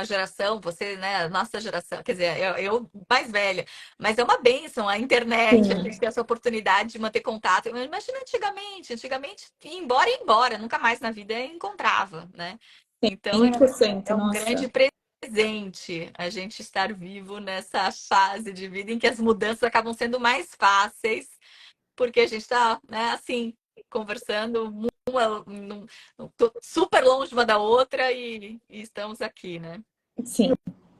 geração, você, né? A nossa geração, quer dizer, eu mais velha, mas é uma bênção a internet, a gente sim, ter essa oportunidade de manter contato. Imagina antigamente, ia embora, nunca mais na vida encontrava, né? Então é 100%, um grande nossa. presente a gente estar vivo nessa fase de vida em que as mudanças acabam sendo mais fáceis porque a gente está, né, assim, conversando super longe uma da outra e estamos aqui, né? Sim,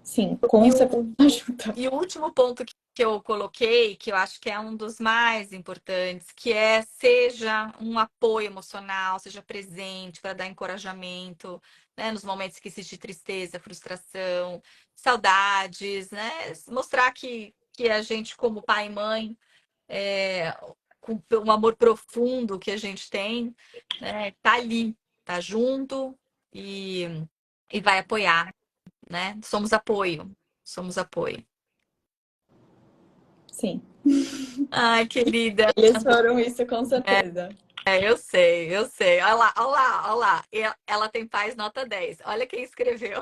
sim, com E certeza o, ajuda. e o último ponto que eu coloquei, que eu acho que é um dos mais importantes, que é seja um apoio emocional, seja presente para dar encorajamento, né, nos momentos que existe tristeza, frustração, saudades, né? Mostrar que a gente, como pai e mãe, com um amor profundo que a gente tem, né, tá ali, tá junto e, e vai apoiar, né? Somos apoio. Sim. Ai, querida, Eles foram isso com certeza. eu sei, eu sei. Olha lá, olha lá, olha lá. Ela tem paz nota 10. Olha quem escreveu.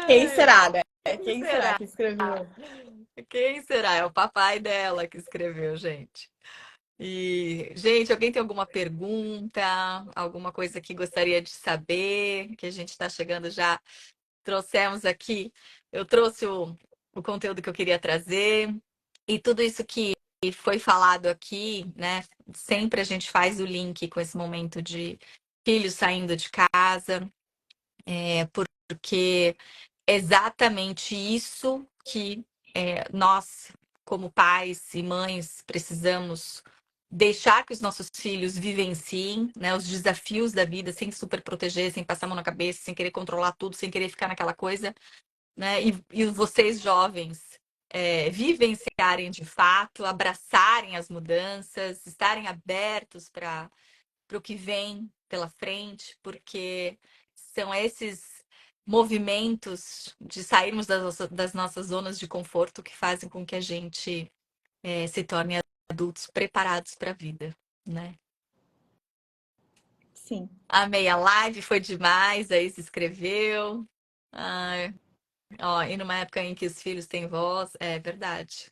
Quem Ai, será, né? quem Quem será será? que escreveu? Quem será? É o papai dela que escreveu, gente. E, gente, alguém tem alguma pergunta, alguma coisa que gostaria de saber, que a gente está chegando já? Trouxemos aqui, eu trouxe o conteúdo que eu queria trazer, e tudo isso que foi falado aqui, né? Sempre a gente faz o link com esse momento de filhos saindo de casa, porque é exatamente isso que nós, como pais e mães, precisamos deixar que os nossos filhos vivenciem, né, os desafios da vida sem super proteger, sem passar a mão na cabeça, sem querer controlar tudo, sem querer ficar naquela coisa, né? E vocês jovens vivenciarem de fato, abraçarem as mudanças, estarem abertos para o que vem pela frente, porque são esses movimentos de sairmos das nossas zonas de conforto que fazem com que a gente se torne adultos preparados para a vida, né? Sim. Amei a live, foi demais, aí se escreveu. Ai, ó, e numa época em que os filhos têm voz, é verdade.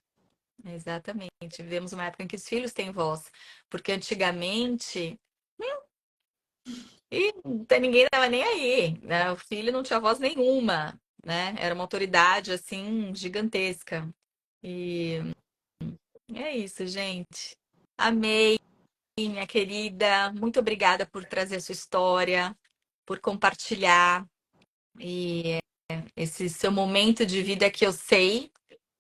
Exatamente. Vivemos uma época em que os filhos têm voz, porque antigamente e ninguém tava nem aí, né? O filho não tinha voz nenhuma, né? Era uma autoridade assim gigantesca. E é isso, gente. Amei, minha querida. Muito obrigada por trazer a sua história, por compartilhar e esse seu momento de vida que eu sei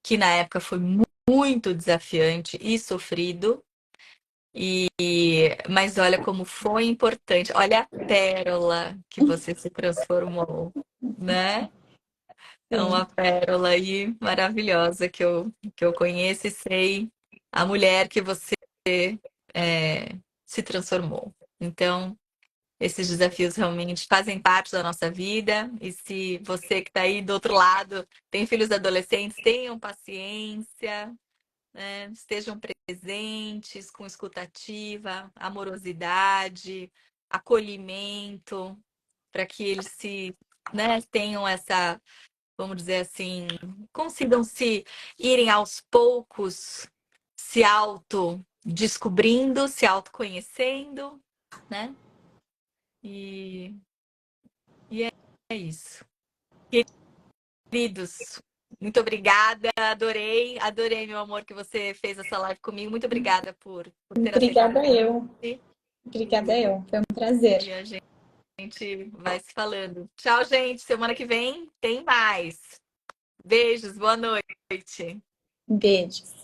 que na época foi muito desafiante e sofrido. Mas olha como foi importante. Olha a pérola que você se transformou, né? É uma Sim. pérola aí maravilhosa que eu conheço e sei a mulher que você se transformou. Então, esses desafios realmente fazem parte da nossa vida. E se você que está aí do outro lado tem filhos adolescentes, tenham paciência, né? Estejam presentes, com escutativa, amorosidade, acolhimento, para que eles né, tenham essa, vamos dizer assim, consigam se irem aos poucos, se descobrindo, se autoconhecendo, né? E, e é isso. Queridos, muito obrigada, adorei, meu amor, que você fez essa live comigo. Muito obrigada por ter aceitado o Obrigada eu. convite. Obrigada eu. Foi um prazer. E a gente vai se falando. Tchau, gente. Semana que vem tem mais. Beijos, boa noite. Beijos.